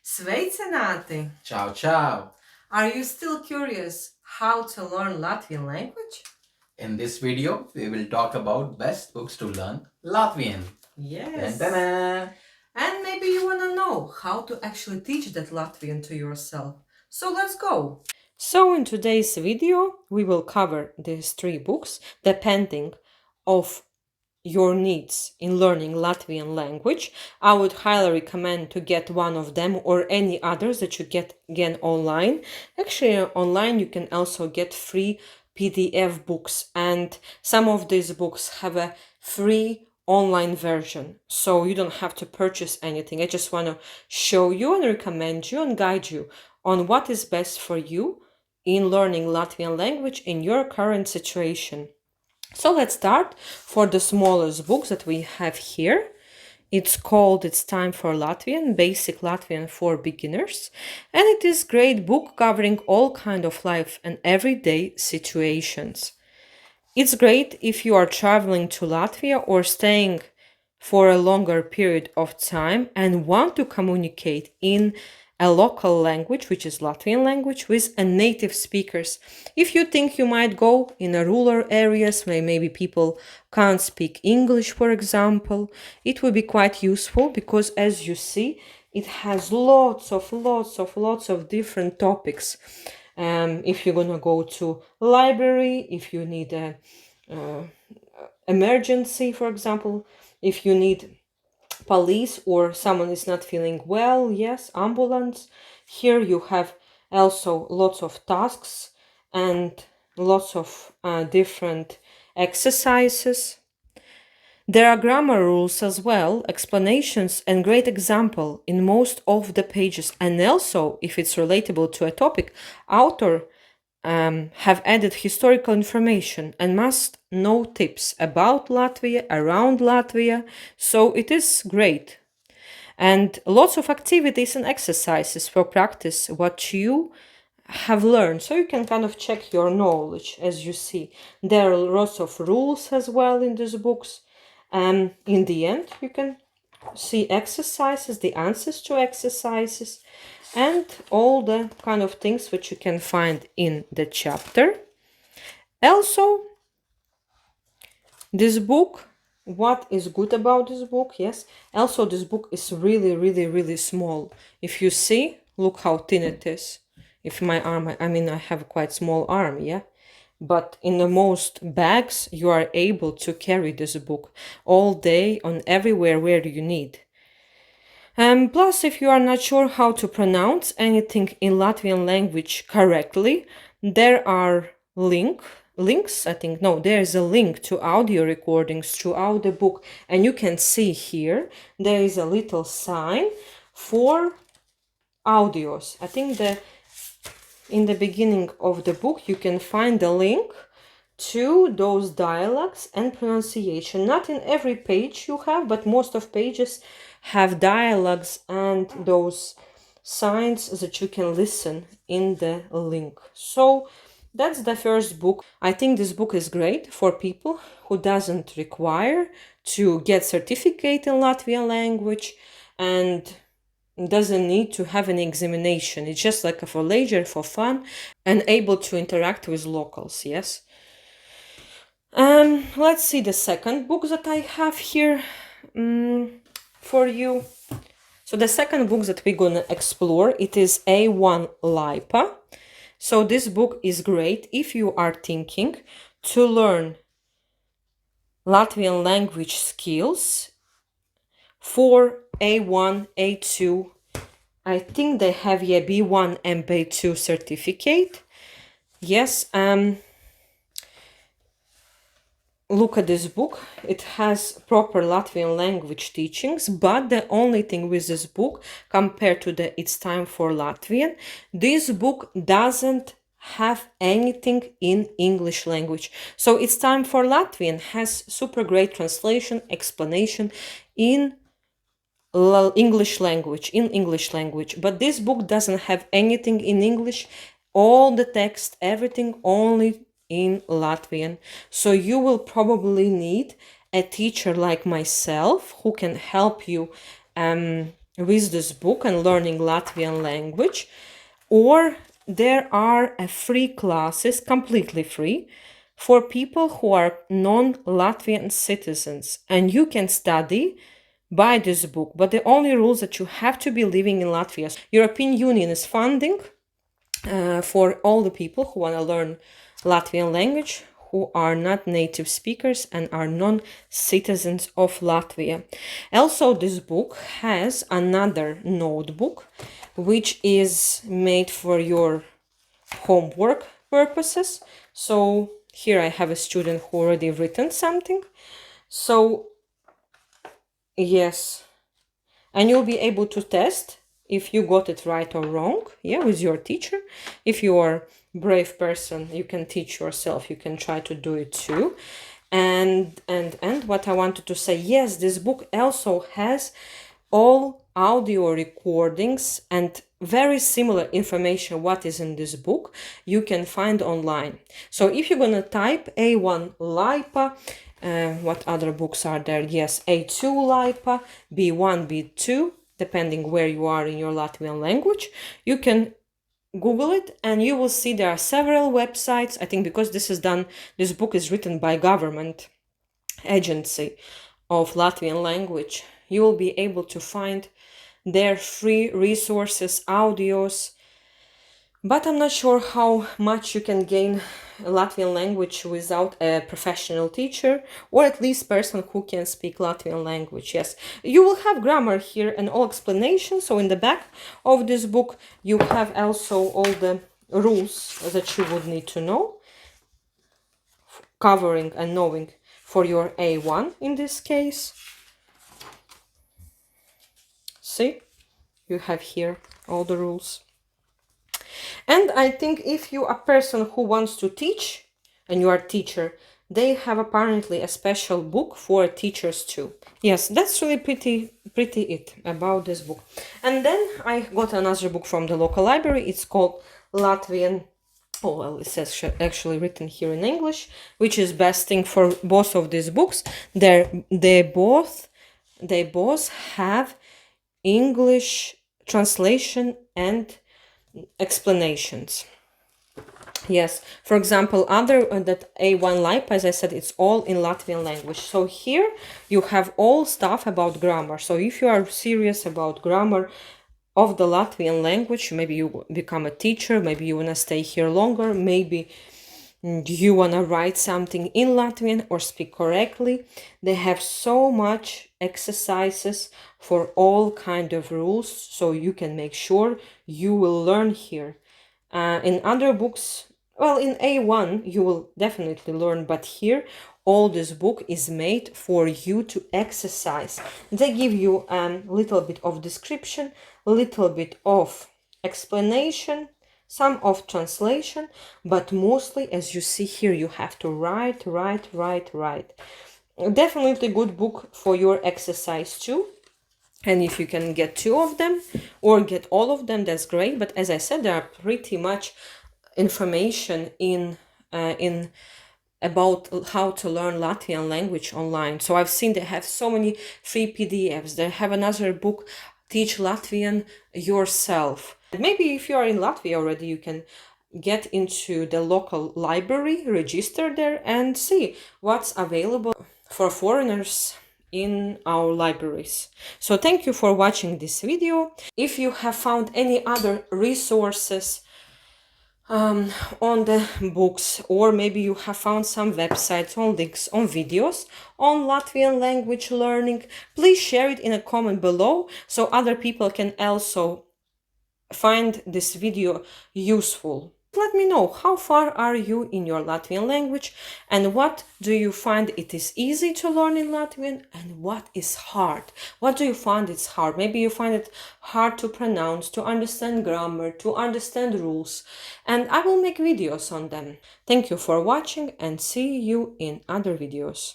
Sveicināti! Ciao, ciao! Are you still curious how to learn Latvian language? In this video, we will talk about best books to learn Latvian. Yes. Dun-dun-dun. And maybe you want to know how to actually teach that Latvian to yourself. So let's go! So in today's video, we will cover these 3 books depending of your needs in learning Latvian language. I would highly recommend to get one of them or any others that you get again online. Actually, online you can also get free PDF books, and some of these books have a free online version, so you don't have to purchase anything. I just want to show you and recommend you and guide you on what is best for you in learning Latvian language in your current situation. So let's start for the smallest books that we have here. It's called It's Time for Latvian, Basic Latvian for Beginners. And it is a great book covering all kind of life and everyday situations. It's great if you are traveling to Latvia or staying for a longer period of time and want to communicate in a local language, which is Latvian language, with a native speakers. If you think you might go in a rural areas where maybe people can't speak English, for example, it will be quite useful because, as you see, it has lots of different topics. If you're gonna go to library, if you need a emergency, for example, if you need police or someone is not feeling well, yes, ambulance. Here you have also lots of tasks and lots of different exercises. There are grammar rules as well, explanations, and great example in most of the pages. And also, if it's relatable to a topic, author have added historical information and must know tips about Latvia, around Latvia, so it is great. And lots of activities and exercises for practice what you have learned, so you can kind of check your knowledge. As you see, there are lots of rules as well in these books, and in the end you can see exercises, the answers to exercises, and all the kind of things which you can find in the chapter. Also, this book, what is good about this book? Yes, also this book is really small. If you see, look how thin it is. If my arm, I mean, I have quite small arm, yeah, but in the most bags you are able to carry this book all day on everywhere where you need. Plus, if you are not sure how to pronounce anything in Latvian language correctly, there are links, I think, no, there is a link to audio recordings throughout the book, and you can see here, there is a little sign for audios. I think that in the beginning of the book, you can find the link to those dialects and pronunciation. Not in every page you have, but most of pages have dialogues and those signs that you can listen in the link. So that's the first book. I think this book is great for people who doesn't require to get certificate in Latvian language and doesn't need to have an examination. It's just like for leisure, for fun, and able to interact with locals, yes. Let's see the second book that I have here for you. So the second book that we're gonna explore, it is A1 Laipa. So this book is great if you are thinking to learn Latvian language skills for A1, A2. I think they have a B1 and B2 certificate. Yes, look at this book. It has proper Latvian language teachings, but the only thing with this book compared to the It's Time for Latvian, this book doesn't have anything in English language. So It's Time for Latvian has super great translation, explanation in English language, but this book doesn't have anything in English, all the text, everything only in Latvian. So you will probably need a teacher like myself who can help you with this book and learning Latvian language, or there are free classes, completely free, for people who are non-Latvian citizens, and you can study by this book. But the only rules that you have to be living in Latvia. European Union is funding for all the people who want to learn Latvian language, who are not native speakers and are non-citizens of Latvia. Also, this book has another notebook, which is made for your homework purposes. So here I have a student who already written something. So yes, and you'll be able to test if you got it right or wrong, yeah, with your teacher. If you are a brave person, you can teach yourself, you can try to do it too. And what I wanted to say, yes, this book also has all audio recordings and very similar information what is in this book you can find online. So if you're gonna type A1 LIPA, what other books are there? Yes, A2 LIPA, B1, B2, depending where you are in your Latvian language. You can Google it and you will see there are several websites. I think because this book is written by government agency of Latvian language, you will be able to find their free resources, audios. But I'm not sure how much you can gain Latvian language without a professional teacher, or at least person who can speak Latvian language. Yes, you will have grammar here and all explanations. So in the back of this book, you have also all the rules that you would need to know, covering and knowing for your A1 in this case. See, you have here all the rules. And I think if you are a person who wants to teach and you are a teacher, they have apparently a special book for teachers too. Yes, that's really pretty it about this book. And then I got another book from the local library. It's called Latvian, oh well, it says actually written here in English, which is best thing for both of these books. They both have English translation and explanations. Yes, for example, that A1 LIPA, as I said, it's all in Latvian language. So here you have all stuff about grammar. So if you are serious about grammar of the Latvian language, maybe you become a teacher, maybe you want to stay here longer, maybe you want to write something in Latvian or speak correctly, they have so much exercises for all kind of rules, so you can make sure you will learn here. In other books, well, in A1 you will definitely learn, but here all this book is made for you to exercise. They give you a little bit of description, a little bit of explanation, some of translation, but mostly, as you see here, you have to write. Definitely good book for your exercise too. And if you can get 2 of them or get all of them, that's great. But as I said, there are pretty much information in about how to learn Latvian language online. So I've seen they have so many free PDFs. They have another book, Teach Latvian Yourself. Maybe if you are in Latvia already, you can get into the local library, register there and see what's available for foreigners in our libraries. So thank you for watching this video. If you have found any other resources on the books, or maybe you have found some websites on links on videos on Latvian language learning, please share it in a comment below so other people can also find this video useful. Let me know how far are you in your Latvian language and what do you find it is easy to learn in Latvian and what is hard. What do you find it's hard? Maybe you find it hard to pronounce, to understand grammar, to understand rules, and I will make videos on them. Thank you for watching and see you in other videos.